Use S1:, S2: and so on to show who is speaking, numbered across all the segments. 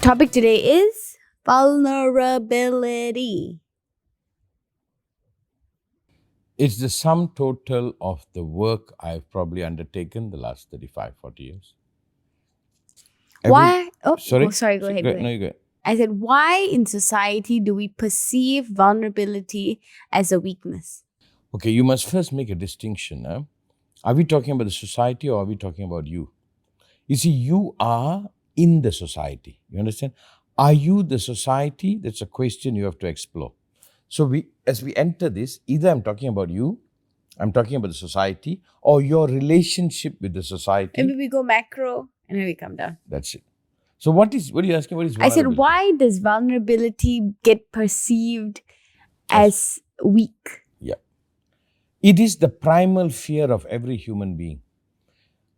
S1: Topic today is vulnerability.
S2: It's the sum total of the work I've probably undertaken the last 35, 40 years.
S1: Why?
S2: Sorry?
S1: Go ahead.
S2: No, you go ahead.
S1: I said, why in society do we perceive vulnerability as a weakness?
S2: Okay, you must first make a distinction. Huh? Are we talking about the society or are we talking about you? You see, you are in the society. You understand? Are you the society? That's a question you have to explore. So as we enter this, either I'm talking about you, I'm talking about the society, or your relationship with the society.
S1: Maybe we go macro and then we come down.
S2: That's it. So what are you asking? What is
S1: I
S2: vulnerability?
S1: said, why does vulnerability get perceived as weak?
S2: Yeah. It is the primal fear of every human being.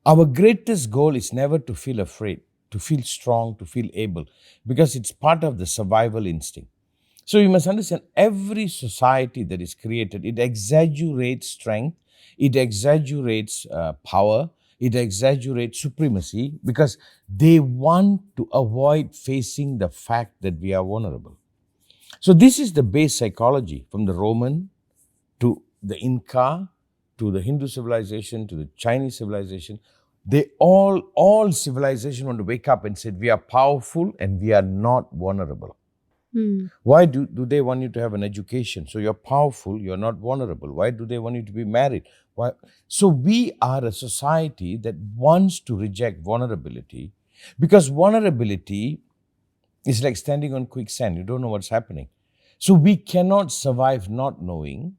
S2: Our greatest goal is never to feel afraid, to feel strong, to feel able, because it's part of the survival instinct. So you must understand, every society that is created, it exaggerates strength, it exaggerates power, it exaggerates supremacy, because they want to avoid facing the fact that we are vulnerable. So this is the base psychology from the Roman to the Inca, to the Hindu civilization, to the Chinese civilization. They all civilization want to wake up and say, we are powerful and we are not vulnerable. Why do they want you to have an education? So you're powerful, you're not vulnerable. Why do they want you to be married? Why? So we are a society that wants to reject vulnerability, because vulnerability is like standing on quicksand. You don't know what's happening. So we cannot survive not knowing.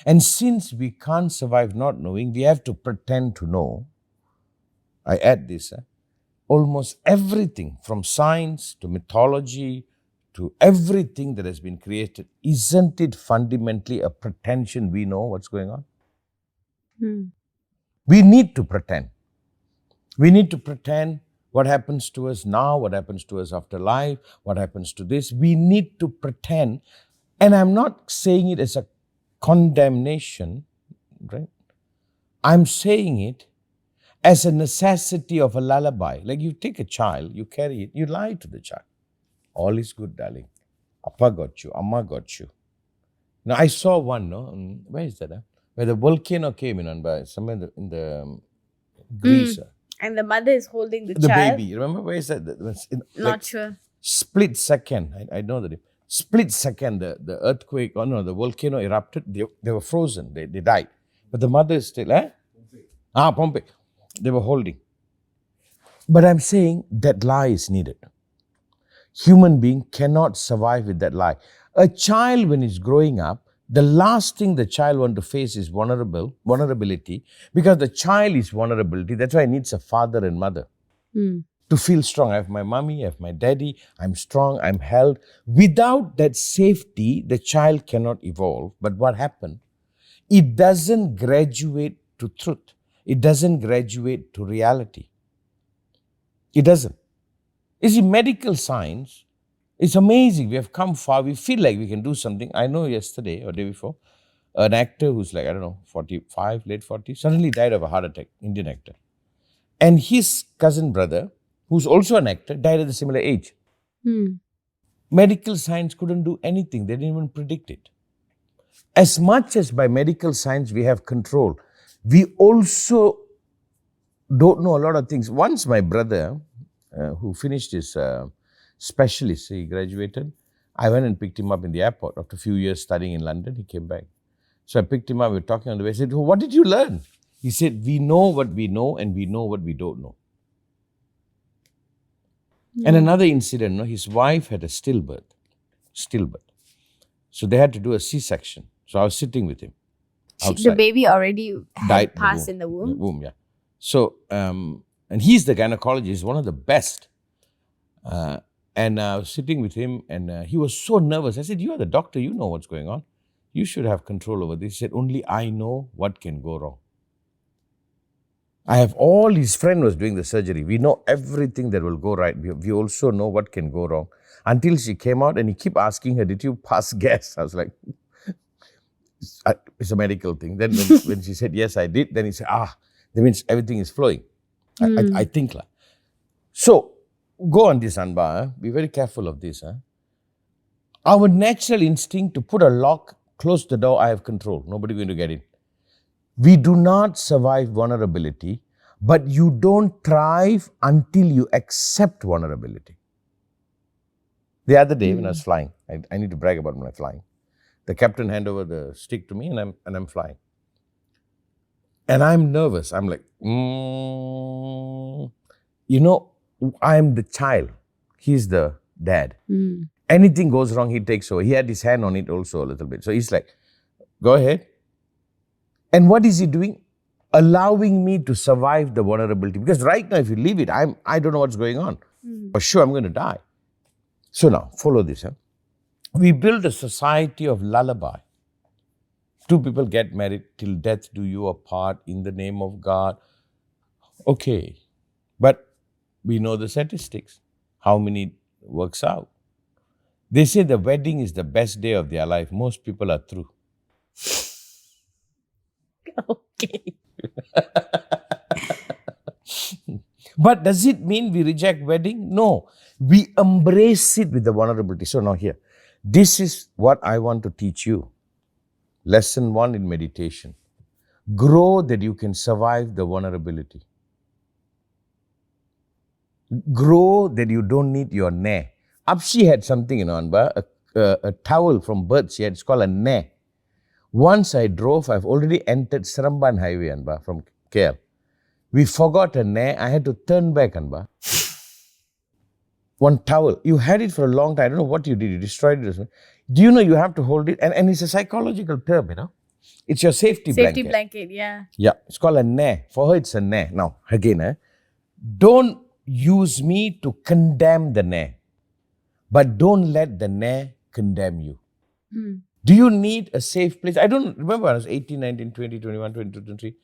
S2: And since we can't survive not knowing, we have to pretend to know. I add this, almost everything from science to mythology to everything that has been created, isn't it fundamentally a pretension we know what's going on? We need to pretend. We need to pretend what happens to us now, what happens to us after life, what happens to this. We need to pretend. And I'm not saying it as a condemnation, right? I'm saying it as a necessity of a lullaby. Like you take a child, you carry it, you lie to the child. All is good, darling. Appa got you, Amma got you. Now, I saw one, no? Where is that? Where the volcano came in, by somewhere in the Greece.
S1: And the mother is holding the
S2: The
S1: child.
S2: baby. Remember, where is that?
S1: Not sure.
S2: Split second. I know that. Split second, the earthquake, the volcano erupted. They were frozen. They died. But the mother is still, Pompeii. They were holding. But I'm saying that lie is needed. Human being cannot survive with that lie. A child, when he's growing up, the last thing the child wants to face is vulnerability, because the child is vulnerability. That's why it needs a father and mother to feel strong. I have my mommy, I have my daddy, I'm strong, I'm held. Without that safety, the child cannot evolve. But what happened? It doesn't graduate to truth. It doesn't graduate to reality. It doesn't. You see, medical science is amazing. We have come far. We feel like we can do something. I know yesterday or day before, an actor who's like, 45, late 40s, suddenly died of a heart attack, Indian actor. And his cousin brother, who's also an actor, died at a similar age. Medical science couldn't do anything. They didn't even predict it. As much as by medical science we have control, we also don't know a lot of things. Once my brother, who finished his specialist, he graduated, I went and picked him up in the airport. After a few years studying in London, he came back. So I picked him up, we were talking on the way. I said, what did you learn? He said, we know what we know and we know what we don't know. And another incident, his wife had a stillbirth. So they had to do a C-section. So I was sitting with him outside.
S1: The baby already
S2: Died
S1: had passed in the womb.
S2: Yeah. So, and he's the gynecologist, one of the best. And I was sitting with him and he was so nervous. I said, you are the doctor, you know what's going on. You should have control over this. He said, only I know what can go wrong. I have all his friend was doing the surgery. We know everything that will go right. We also know what can go wrong. Until she came out and he kept asking her, did you pass gas? I was like, it's a medical thing. Then when she said, yes, I did, then he said, that means everything is flowing. I think like. So go on this, Anba. Be very careful of this. Our natural instinct to put a lock, close the door, I have control. Nobody going to get in. We do not survive vulnerability, but you don't thrive until you accept vulnerability. The other day when I was flying, I need to brag about my flying. The captain handed over the stick to me and I'm flying. And I'm nervous. I'm like, I'm the child. He's the dad. Anything goes wrong, he takes over. He had his hand on it also a little bit. So he's like, go ahead. And what is he doing? Allowing me to survive the vulnerability. Because right now, if you leave it, I don't know what's going on. For sure, I'm going to die. So now, follow this. We build a society of lullaby. Two people get married, till death do you apart, in the name of God. Okay. But we know the statistics. How many works out? They say the wedding is the best day of their life. Most people are through.
S1: Okay.
S2: But does it mean we reject wedding? No. We embrace it with the vulnerability. So now here, this is what I want to teach you. Lesson 1 in meditation. Grow that you can survive the vulnerability. Grow that you don't need your ne. Apshi had something, Anba, a towel from birth she had. It's called a ne. Once I drove, I've already entered Seramban Highway, Anba, from KL. We forgot a ne. I had to turn back, Anba. One towel. You had it for a long time. I don't know what you did. You destroyed it or something. Do you know you have to hold it? And it's a psychological term, It's your safety blanket.
S1: Safety blanket, yeah.
S2: Yeah, it's called a ne. For her, it's a ne. Now, again, don't use me to condemn the ne. But don't let the ne condemn you. Do you need a safe place? I don't remember. I was 18, 19, 20, 21, 22, 23.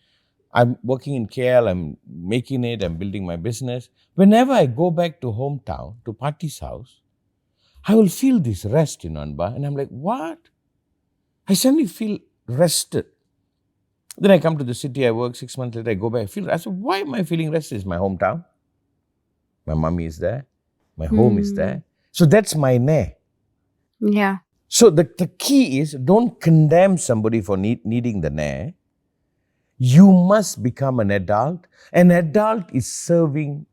S2: I'm working in KL. I'm making it. I'm building my business. Whenever I go back to hometown, to Pati's house, I will feel this rest in Anba. And I'm like, what? I suddenly feel rested. Then I come to the city. I work 6 months later. I go back. I said, why am I feeling rested? It's my hometown. My mommy is there. My home is there. So that's my ne.
S1: Yeah.
S2: So the key is don't condemn somebody for needing the ne. You must become an adult. An adult is surviving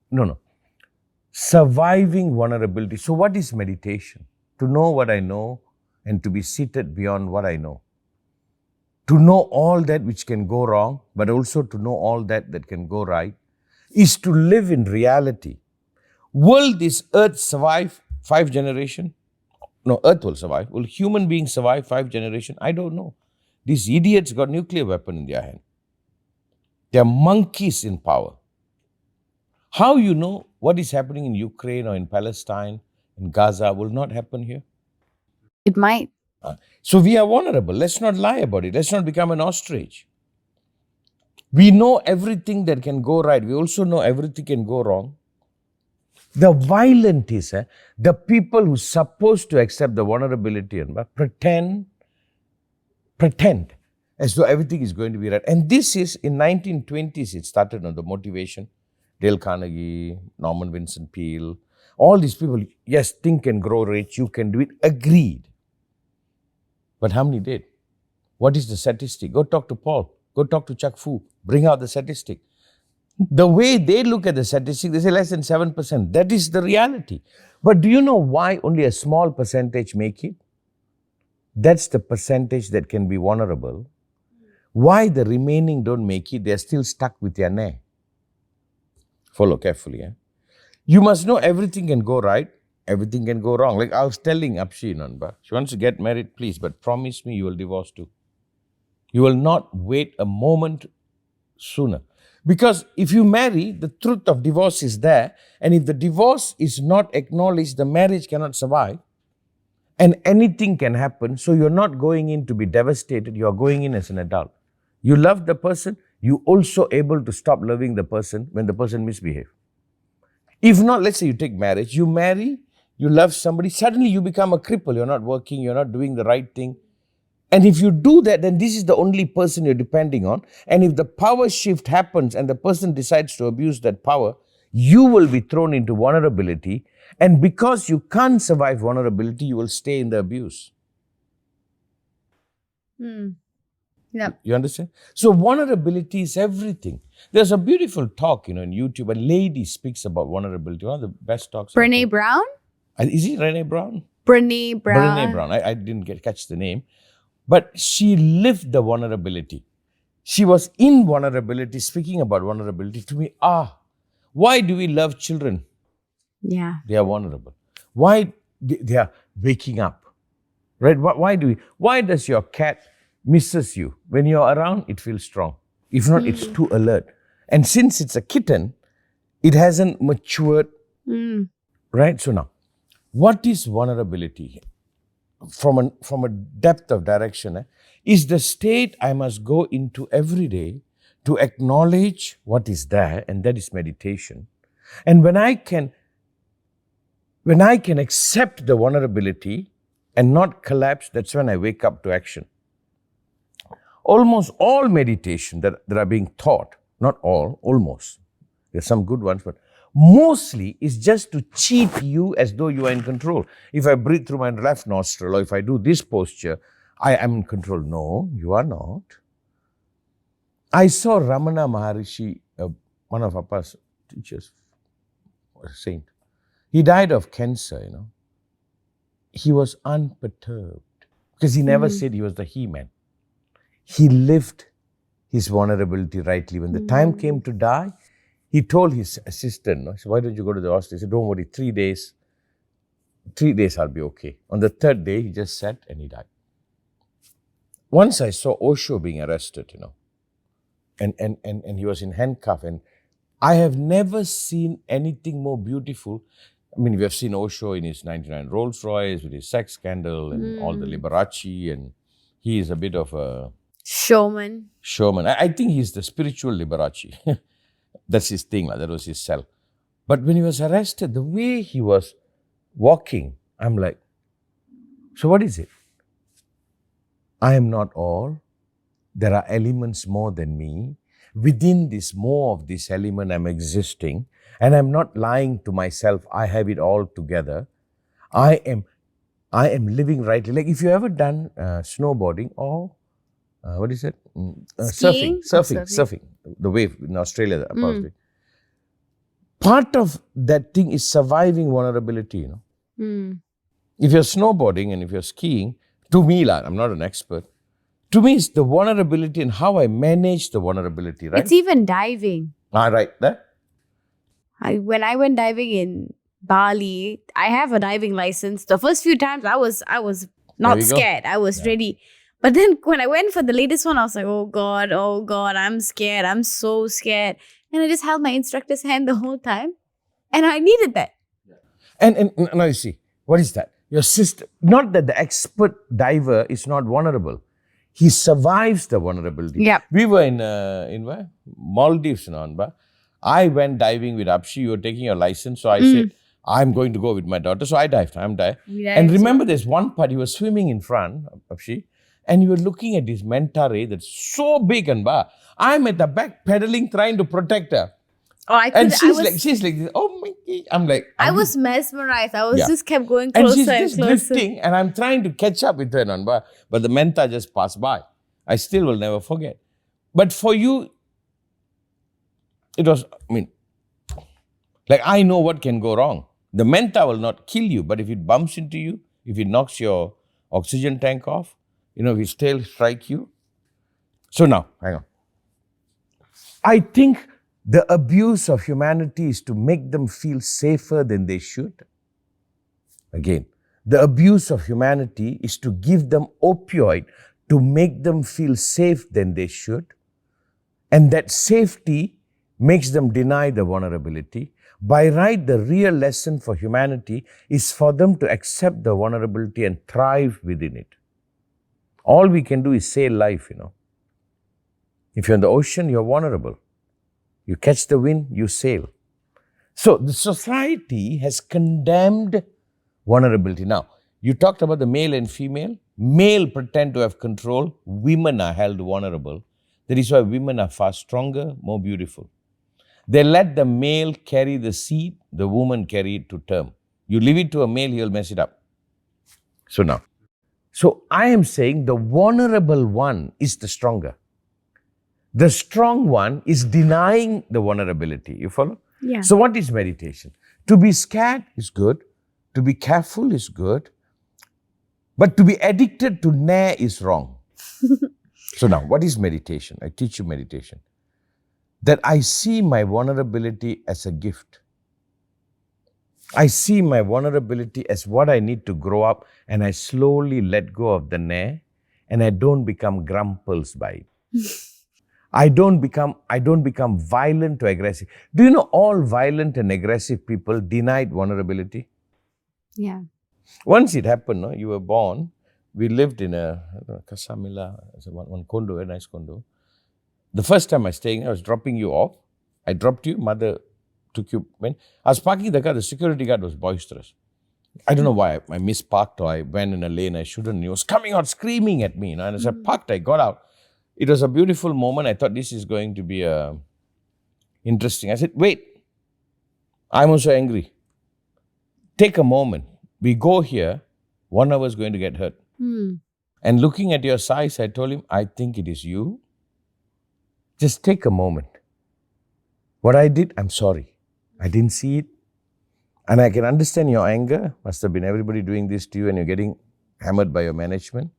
S2: vulnerability. So what is meditation? To know what I know and to be seated beyond what I know. To know all that which can go wrong, but also to know all that can go right, is to live in reality. Will this earth survive 5 generations? No, earth will survive. Will human beings survive 5 generations? I don't know. These idiots got nuclear weapon in their hand. They're monkeys in power. How you know what is happening in Ukraine or in Palestine, in Gaza will not happen here?
S1: It might.
S2: So we are vulnerable. Let's not lie about it. Let's not become an ostrich. We know everything that can go right. We also know everything can go wrong. The violent is the people who are supposed to accept the vulnerability and pretend as though everything is going to be right. And this is in 1920s, it started on the motivation. Dale Carnegie, Norman Vincent Peale, all these people, yes, think and grow rich, you can do it, agreed. But how many did? What is the statistic? Go talk to Paul, go talk to Chuck Fu, bring out the statistic. The way they look at the statistic, they say less than 7%. That is the reality. But do you know why only a small percentage make it? That's the percentage that can be vulnerable. Why the remaining don't make it? They're still stuck with their ne. Follow carefully. You must know everything can go right, everything can go wrong. Like I was telling Apshi Nanba, she wants to get married, please, but promise me you will divorce too. You will not wait a moment sooner. Because if you marry, the truth of divorce is there. And if the divorce is not acknowledged, the marriage cannot survive. And anything can happen. So you're not going in to be devastated. You're going in as an adult. You love the person. You also able to stop loving the person when the person misbehaves. If not, let's say you take marriage. You marry, you love somebody. Suddenly you become a cripple. You're not working. You're not doing the right thing. And if you do that, then this is the only person you're depending on. And if the power shift happens and the person decides to abuse that power, you will be thrown into vulnerability. And because you can't survive vulnerability, you will stay in the abuse.
S1: Yep.
S2: You understand? So vulnerability is everything. There's a beautiful talk, in YouTube. A lady speaks about vulnerability. One of the best talks.
S1: Brene Brown?
S2: Is it Brene Brown?
S1: Brene Brown.
S2: Brene Brown. I didn't catch the name. But she lived the vulnerability. She was in vulnerability, speaking about vulnerability. To me, why do we love children?
S1: Yeah.
S2: They are vulnerable. Why they are waking up? Right? Why does your cat misses you? When you're around, it feels strong. If not, it's too alert. And since it's a kitten, it hasn't matured. Right? So now, what is vulnerability? From a depth of direction, is the state I must go into every day to acknowledge what is there, and that is meditation. And when I can accept the vulnerability and not collapse, that's when I wake up to action. Almost all meditation that are being taught, not all, almost, there's some good ones, but mostly is just to cheat you as though you are in control. If I breathe through my left nostril, or if I do this posture, I am in control. No, you are not. I saw Ramana Maharishi, one of Appa's teachers, or a saint. He died of cancer, He was unperturbed because he never said he was the he-man. He lived his vulnerability rightly. When the time came to die, he told his assistant, he said, why don't you go to the hospital? He said, don't worry, 3 days I'll be okay. On the third day, he just sat and he died. Once I saw Osho being arrested, and he was in handcuff, and I have never seen anything more beautiful. I mean, we have seen Osho in his 99 Rolls Royce with his sex scandal and all the Liberace, and he is a bit of a
S1: showman.
S2: I think he's the spiritual Liberace. That's his thing, that was his cell. But when he was arrested, the way he was walking, I'm like, so what is it? I am not all. There are elements more than me. Within this, more of this element, I'm existing. And I'm not lying to myself, I have it all together. I am living rightly. Like if you ever done snowboarding or what is it? Surfing. The wave in Australia. Part of that thing is surviving vulnerability, If you're snowboarding and if you're skiing, to me, I'm not an expert, to me it's the vulnerability and how I manage the vulnerability, right?
S1: It's even diving.
S2: Right, there.
S1: When I went diving in Bali, I have a diving license. The first few times I was not scared. I was ready. But then when I went for the latest one, I was like, oh God, I'm scared. I'm so scared. And I just held my instructor's hand the whole time. And I needed that.
S2: And now you see, what is that? Your sister, not that the expert diver is not vulnerable. He survives the vulnerability.
S1: Yeah.
S2: We were in where? Maldives, I went diving with Apshi. You were taking your license. So I said, I'm going to go with my daughter. So I dived. And remember, there's one part, he was swimming in front, Apshi. And you were looking at this manta ray that's so big, I'm at the back pedaling, trying to protect her.
S1: Oh,
S2: she's like this. Oh my God. I'm like,
S1: I was mesmerized. I was just kept going closer
S2: and she's
S1: and
S2: just
S1: closer.
S2: drifting, and I'm trying to catch up with her, but the manta just passed by. I still will never forget. But for you, it was, I know what can go wrong. The manta will not kill you, but if it bumps into you, if it knocks your oxygen tank off, if its tail strike you. So now, hang on. I think the abuse of humanity is to make them feel safer than they should. Again, the abuse of humanity is to give them opioid to make them feel safe than they should. And that safety makes them deny the vulnerability. By right, the real lesson for humanity is for them to accept the vulnerability and thrive within it. All we can do is sail life, If you're in the ocean, you're vulnerable. You catch the wind, you sail. So the society has condemned vulnerability. Now, you talked about the male and female. Male pretend to have control. Women are held vulnerable. That is why women are far stronger, more beautiful. They let the male carry the seed, the woman carry it to term. You leave it to a male, he'll mess it up. So I am saying the vulnerable one is the stronger. The strong one is denying the vulnerability. You follow?
S1: Yeah.
S2: So what is meditation? To be scared is good. To be careful is good. But to be addicted to nair is wrong. So now, what is meditation? I teach you meditation. That I see my vulnerability as a gift. I see my vulnerability as what I need to grow up, and I slowly let go of the nair, and I don't become grumples by it. I don't become violent or aggressive. Do you know all violent and aggressive people denied vulnerability?
S1: Yeah.
S2: Once it happened, no? You were born. We lived in a Kasamila, one condo, a nice condo. The first time I was staying, I was dropping you off. I dropped you, mother took you. When I was parking the car, the security guard was boisterous. I don't know why. I misparked or I went in a lane I shouldn't. He was coming out screaming at me. And as I parked, I got out. It was a beautiful moment. I thought this is going to be interesting. I said, wait, I'm also angry. Take a moment. We go here, 1 hour is going to get hurt. And looking at your size, I told him, I think it is you. Just take a moment. What I did, I'm sorry. I didn't see it. And I can understand your anger. Must have been everybody doing this to you and you're getting hammered by your management.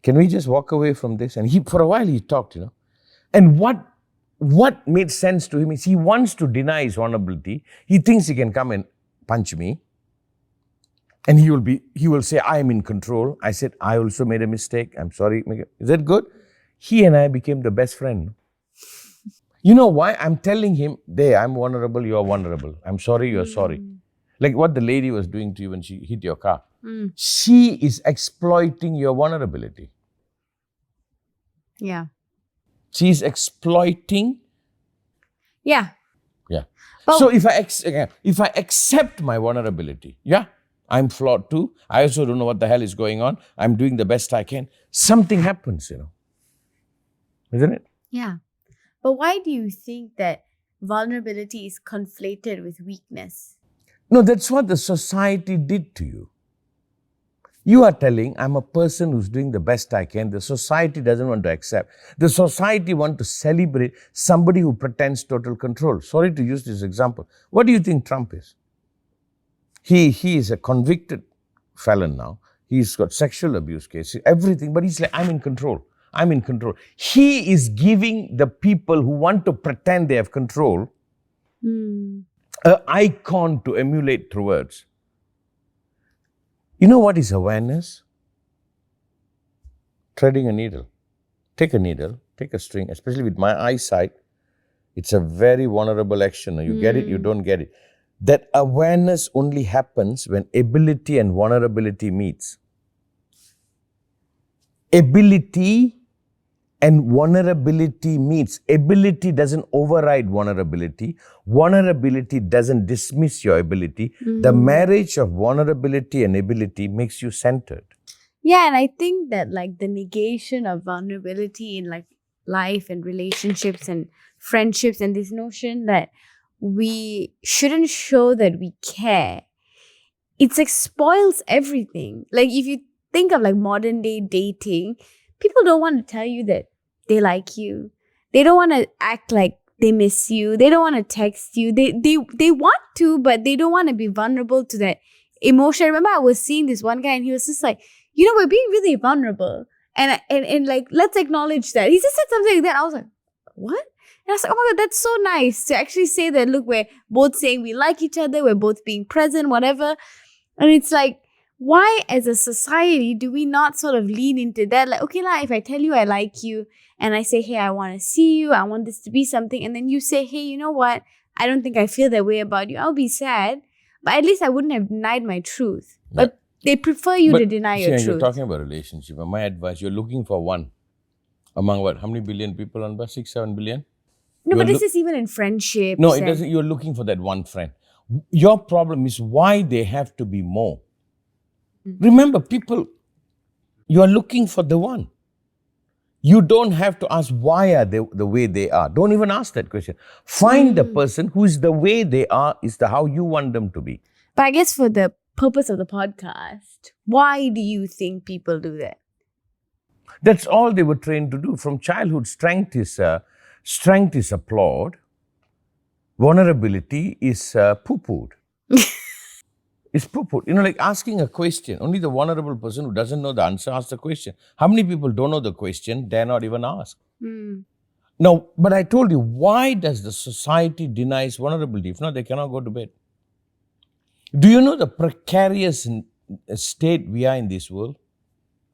S2: Can we just walk away from this? And for a while he talked, And what made sense to him is he wants to deny his vulnerability. He thinks he can come and punch me. And he will say, I am in control. I said, I also made a mistake. I'm sorry. Is that good? He and I became the best friend. You know why? I'm telling him, I'm vulnerable, you're vulnerable. I'm sorry, you're sorry. Like what the lady was doing to you when she hit your car. She is exploiting your vulnerability.
S1: Yeah.
S2: She's exploiting.
S1: Yeah.
S2: Yeah.
S1: But
S2: so if I accept my vulnerability, I'm flawed too. I also don't know what the hell is going on. I'm doing the best I can. Something happens, Isn't it?
S1: Yeah. But why do you think that vulnerability is conflated with weakness?
S2: No, that's what the society did to you. You are telling, I'm a person who's doing the best I can. The society doesn't want to accept. The society wants to celebrate somebody who pretends total control. Sorry to use this example. What do you think Trump is? He is a convicted felon now. He's got sexual abuse cases, everything, but he's like, I'm in control. I'm in control. He is giving the people who want to pretend they have control an icon to emulate towards. You know what is awareness? Threading a needle. Take a needle, take a string, especially with my eyesight. It's a very vulnerable action. You get it, you don't get it. That awareness only happens when ability and vulnerability meets. Ability and vulnerability meets. Ability doesn't override vulnerability. Vulnerability doesn't dismiss your ability. The marriage of vulnerability and ability makes you centered.
S1: Yeah, and I think that like the negation of vulnerability in like life and relationships and friendships and this notion that we shouldn't show that we care. It's like spoils everything. Like if you think of like modern day dating, people don't want to tell you that they like you. They don't want to act like they miss you. They don't want to text you. They want to, but they don't want to be vulnerable to that emotion. I remember I was seeing this one guy and he was just like, we're being really vulnerable. And like, let's acknowledge that. He just said something like that. I was like, what? And I was like, oh my God, that's so nice to actually say that, look, we're both saying we like each other. We're both being present, whatever. And it's like, why as a society do we not sort of lean into that? Like, okay, if I tell you I like you and I say, hey, I want to see you, I want this to be something. And then you say, hey, you know what? I don't think I feel that way about you. I'll be sad. But at least I wouldn't have denied my truth.
S2: Yeah.
S1: But they prefer you to deny your truth.
S2: You're talking about relationship. And my advice, you're looking for one among what? How many billion people on Earth? 6, 7 billion?
S1: No, but this is even in friendships.
S2: No, it doesn't. You're looking for that one friend. Your problem is why they have to be more. Remember, people, you are looking for the one. You don't have to ask why are they the way they are. Don't even ask that question. Find the person who is the way they are, is the how you want them to be.
S1: But I guess for the purpose of the podcast, why do you think people do that?
S2: That's all they were trained to do from childhood. Strength is applauded. Vulnerability is poo-pooed. It's poo-pooed. Like asking a question. Only the vulnerable person who doesn't know the answer asks the question. How many people don't know the question, dare not even ask? No, but I told you, why does the society denies vulnerability? If not, they cannot go to bed. Do you know the precarious state we are in this world?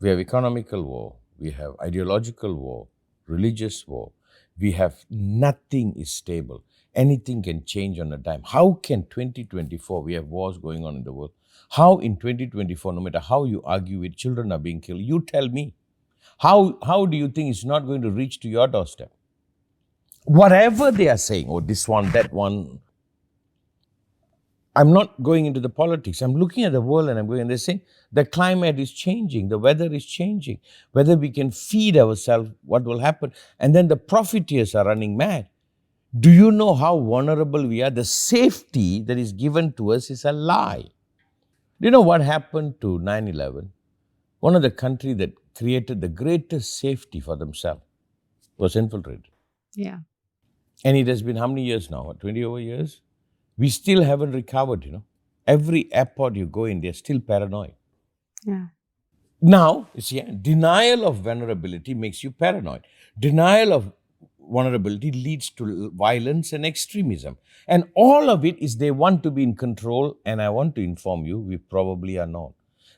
S2: We have economical war. We have ideological war, religious war. We have nothing is stable. Anything can change on a dime. How can 2024, we have wars going on in the world. How in 2024, no matter how you argue it, children are being killed? You tell me. How do you think it's not going to reach to your doorstep? Whatever they are saying, oh, this one, that one. I'm not going into the politics. I'm looking at the world and they're saying the climate is changing, the weather is changing, whether we can feed ourselves, what will happen. And then the profiteers are running mad. Do you know how vulnerable we are? The safety that is given to us is a lie. Do you know what happened to 9/11? One of the countries that created the greatest safety for themselves was infiltrated.
S1: Yeah.
S2: And it has been how many years now? 20 over years? We still haven't recovered, Every airport you go in, they're still paranoid.
S1: Yeah.
S2: Now, denial of vulnerability makes you paranoid. Denial of vulnerability leads to violence and extremism. And all of it is they want to be in control. And I want to inform you, we probably are not.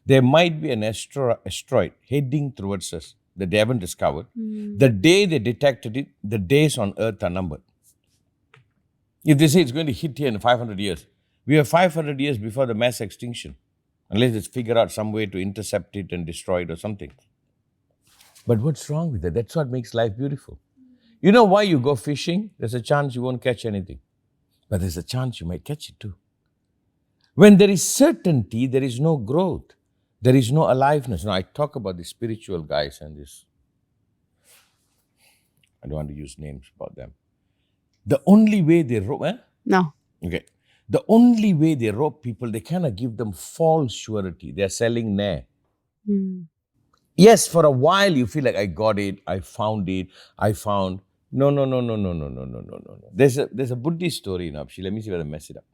S2: There might be an asteroid heading towards us that they haven't discovered. The day they detected it, the days on Earth are numbered. If they say it's going to hit here in 500 years, we are 500 years before the mass extinction, unless it's figure out some way to intercept it and destroy it or something. But what's wrong with that? That's what makes life beautiful. You know why you go fishing? There's a chance you won't catch anything, but there's a chance you might catch it too. When there is certainty, there is no growth. There is no aliveness. Now, I talk about the spiritual guys and this. I don't want to use names about them. The only way they rope,
S1: No.
S2: Okay. The only way they rope people, they cannot give them false surety. They're selling nair. Yes, for a while you feel like I got it, I found it, I found. No. There's a Buddhist story in Apshi. Let me see whether I mess it up.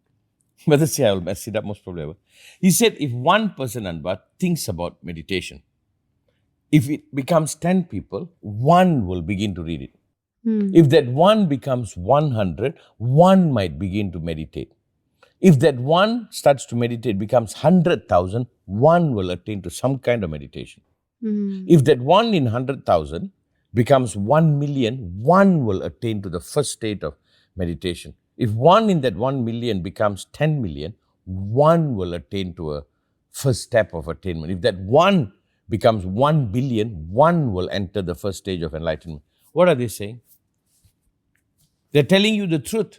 S2: Whether say I will mess it up, most probably I will. He said if one person, Anbar, thinks about meditation, if it becomes 10 people, one will begin to read it. If that one becomes 100, one might begin to meditate. If that one starts to meditate, becomes 100,000, one will attain to some kind of meditation. If that one in 100,000 becomes 1 million, one will attain to the first state of meditation. If one in that 1 million becomes 10 million, one will attain to a first step of attainment. If that one becomes 1 billion, one will enter the first stage of enlightenment. What are they saying? They're telling you the truth.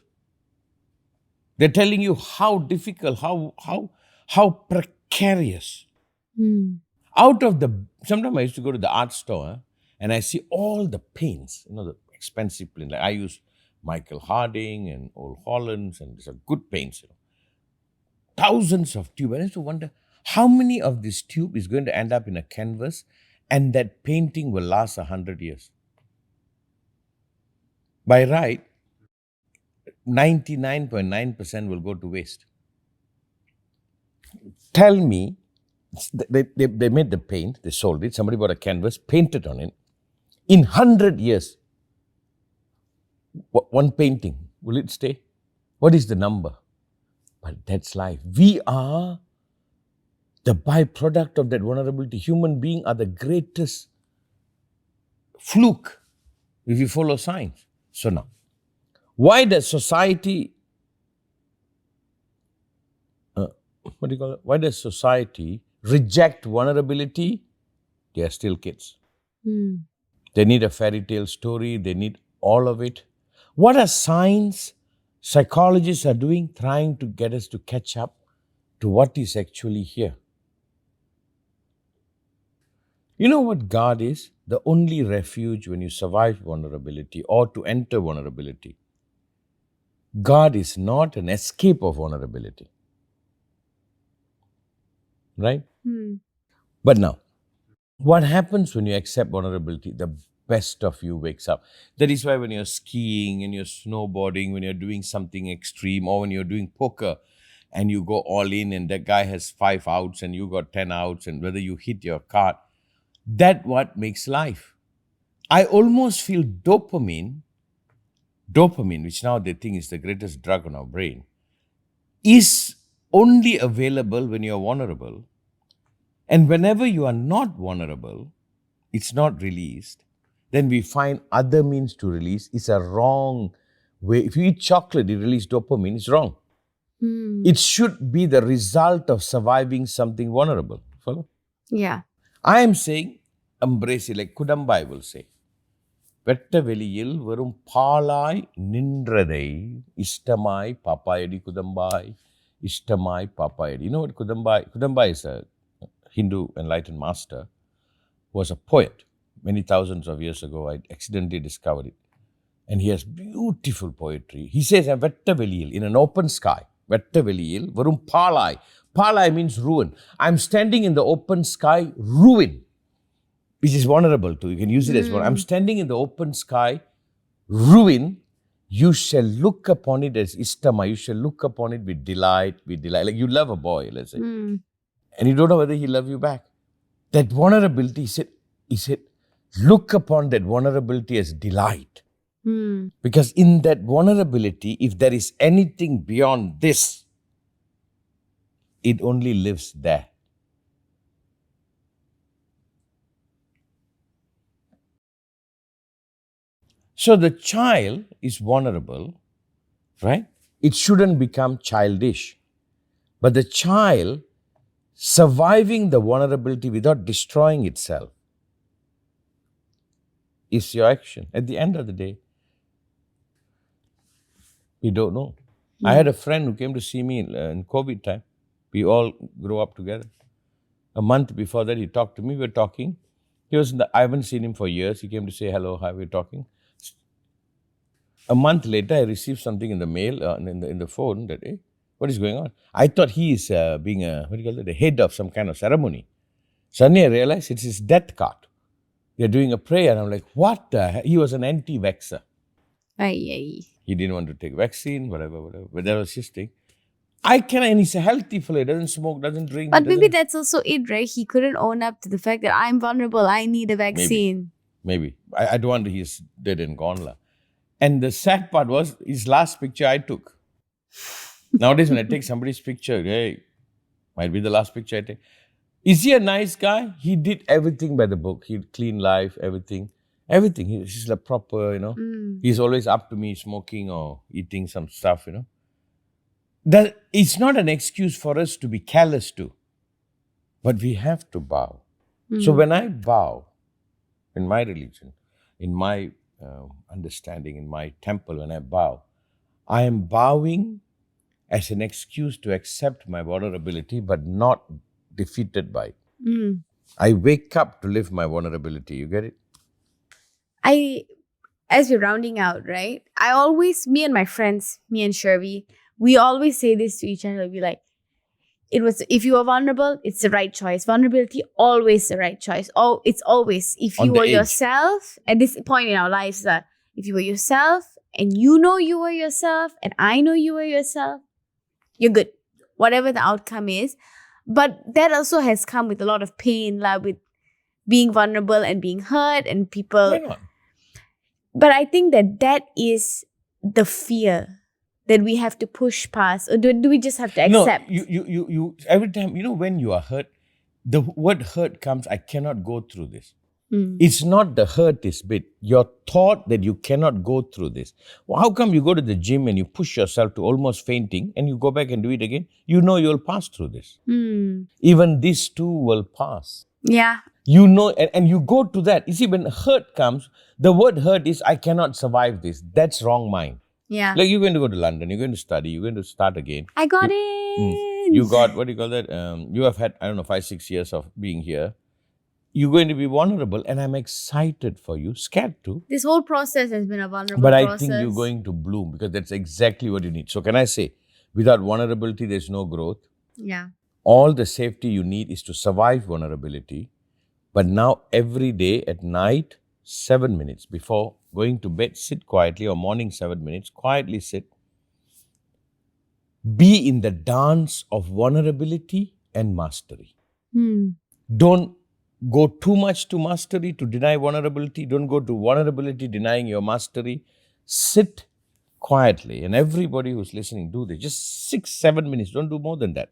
S2: They're telling you how difficult, how precarious. Sometimes I used to go to the art store and I see all the paints, the expensive paints. Like I use Michael Harding and Old Hollands, and these are good paints. Thousands of tubes. I used to wonder how many of this tube is going to end up in a canvas and that painting will last 100 years. By right, 99.9% will go to waste. Tell me, they made the paint, they sold it, somebody bought a canvas, painted on it. In 100 years, one painting, will it stay? What is the number? But that's life. We are the byproduct of that vulnerability. Human beings are the greatest fluke if you follow science. So now, why does society, why does society reject vulnerability? They are still kids. They need a fairy tale story. They need all of it. What are science, psychologists are doing? Trying to get us to catch up to what is actually here. You know what God is? the only refuge when you survive vulnerability or to enter vulnerability. God is not an escape of vulnerability. Right? But now, what happens when you accept vulnerability? The best of you wakes up. That is why when you're skiing and you're snowboarding, when you're doing something extreme, or when you're doing poker and you go all in and that guy has 5 outs and you got 10 outs, and whether you hit your card, that's what makes life. I almost feel dopamine, which now they think is the greatest drug on our brain, is only available when you're vulnerable. And whenever you are not vulnerable, it's not released, then we find other means to release. It's a wrong way. If you eat chocolate, you release dopamine, it's wrong. It should be the result of surviving something vulnerable. Follow?
S1: Yeah.
S2: I am saying, embrace it, like Kudambai will say. வெட்ட வெளியில் வெறும் பாலாய் நின்றதை இஷ்டமாய் பாப்பாயடி குதம்பாய், இஷ்டமாய் பாப்பாயடி. You know what Kudambai? Kudambai is a Hindu enlightened master, was a poet. Many thousands of years ago, I accidentally discovered it. And he has beautiful poetry. He says, Vetta veliyil, in an open sky, Vetta veliyil, varum palai. Palai means ruin. I'm standing in the open sky, ruin, which is vulnerable too. You can use it as one. I'm standing in the open sky, ruin. You shall look upon it as istama. You shall look upon it with delight, Like you love a boy, let's say. And you don't know whether he'll love you back. That vulnerability, he said, look upon that vulnerability as delight. Because in that vulnerability, if there is anything beyond this, it only lives there. So the child is vulnerable, right? It shouldn't become childish. But the child surviving the vulnerability without destroying itself is your action. At the end of the day, we don't know. I had a friend who came to see me in COVID time. We all grew up together. A month before that, he talked to me. We were talking. I haven't seen him for years. He came to say hello, hi, we're talking. A month later, I received something in the mail, in the phone that, hey, what is going on? I thought he is being the head of some kind of ceremony. Suddenly I realized it's his death card. They're doing a prayer. And I'm like, what the hell? He was an anti-vaxxer. He didn't want to take vaccine, whatever. But that was his thing. And he's a healthy fellow. He doesn't smoke, doesn't drink.
S1: But maybe that's also it, right? He couldn't own up to the fact that I'm vulnerable. I need a vaccine.
S2: Maybe. I don't wonder he's dead and gone. And the sad part was his last picture I took. Nowadays, when I take somebody's picture, hey, might be the last picture I take. Is he a nice guy? He did everything by the book. He clean life, everything. He's like proper, He's always up to me smoking or eating some stuff, That it's not an excuse for us to be callous to. But we have to bow. So when I bow, in my religion, in my understanding, in my temple, when I bow, I am bowing as an excuse to accept my vulnerability, but not defeated by it. I wake up to live my vulnerability. You get it?
S1: As we're rounding out, right? Me and my friends, me and Shervy, we always say this to each other. We'll be like, if you are vulnerable, it's the right choice. Vulnerability, always the right choice. Oh, it's always, if you were yourself at this point in our lives, if you were yourself and you know you were yourself and I know you were yourself, you're good. Whatever the outcome is. But that also has come with a lot of pain, with being vulnerable and being hurt and people.
S2: Hang on.
S1: But I think that is the fear that we have to push past, or do we just have to accept?
S2: No, you every time, when you are hurt, the word hurt comes, I cannot go through this. It's not the hurt is bit. Your thought that you cannot go through this. Well, how come you go to the gym and you push yourself to almost fainting and you go back and do it again? You know you'll pass through this. Even this too will pass.
S1: Yeah.
S2: And you go to that. You see, when hurt comes, the word hurt is, I cannot survive this. That's wrong mind.
S1: Yeah.
S2: Like you're going to go to London, you're going to study, you're going to start again.
S1: I got it.
S2: You got, what do you call that? You have had, 5-6 years of being here. you're going to be vulnerable, and I'm excited for you, scared too.
S1: This whole process has been a vulnerable
S2: But
S1: process.
S2: I think you're going to bloom because that's exactly what you need. So can I say, without vulnerability, there's no growth.
S1: Yeah.
S2: All the safety you need is to survive vulnerability. But now every day at night, 7 minutes before going to bed, sit quietly, or morning 7 minutes, quietly sit. Be in the dance of vulnerability and mastery. Don't go too much to mastery to deny vulnerability. Don't go to vulnerability denying your mastery. Sit quietly. And everybody who's listening, do this. Just 6-7 minutes. Don't do more than that.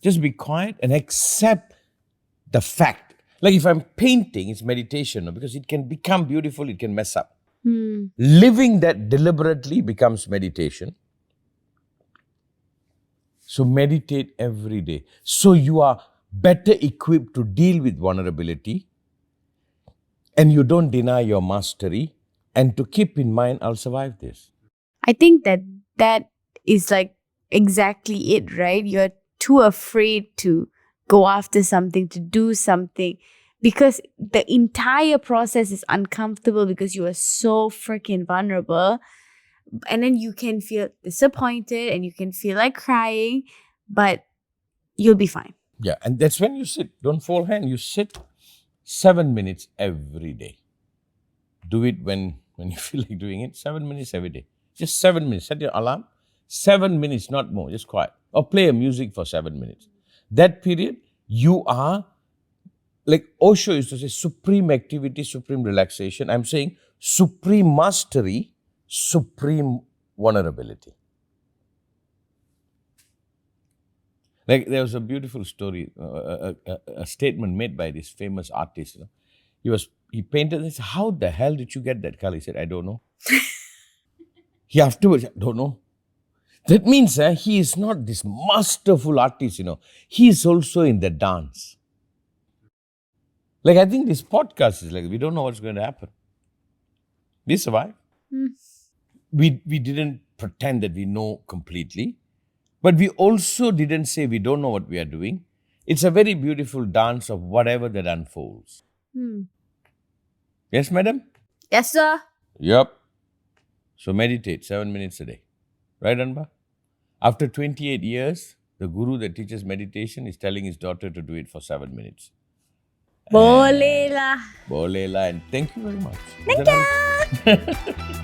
S2: Just be quiet and accept the fact. Like if I'm painting, it's meditation, because it can become beautiful, it can mess up. Living that deliberately becomes meditation. So meditate every day. So you are better equipped to deal with vulnerability, and you don't deny your mastery, and to keep in mind, I'll survive this.
S1: I think that is like exactly it, right? You're too afraid to go after something, to do something, because the entire process is uncomfortable because you are so freaking vulnerable. And then you can feel disappointed and you can feel like crying, but you'll be fine.
S2: Yeah, and that's when you sit. Don't fold hand. You sit 7 minutes every day. Do it when you feel like doing it. 7 minutes every day. Just 7 minutes. Set your alarm. 7 minutes, not more. Just quiet. Or play a music for 7 minutes. That period, you are, like Osho used to say, supreme activity, supreme relaxation. I'm saying supreme mastery, supreme vulnerability. Like there was a beautiful story, a statement made by this famous artist. He painted this. How the hell did you get that color? He said, I don't know. He afterwards, I don't know. That means he is not this masterful artist, He is also in the dance. Like I think this podcast is like, we don't know what's going to happen. We survive. We didn't pretend that we know completely. But we also didn't say we don't know what we are doing. It's a very beautiful dance of whatever that unfolds. Yes, madam?
S1: Yes, sir.
S2: Yep. So meditate 7 minutes a day. Right, Anba? After 28 years, the guru that teaches meditation is telling his daughter to do it for 7 minutes.
S1: Boleh lah.
S2: Boleh lah, and thank you very much.
S1: Thank you.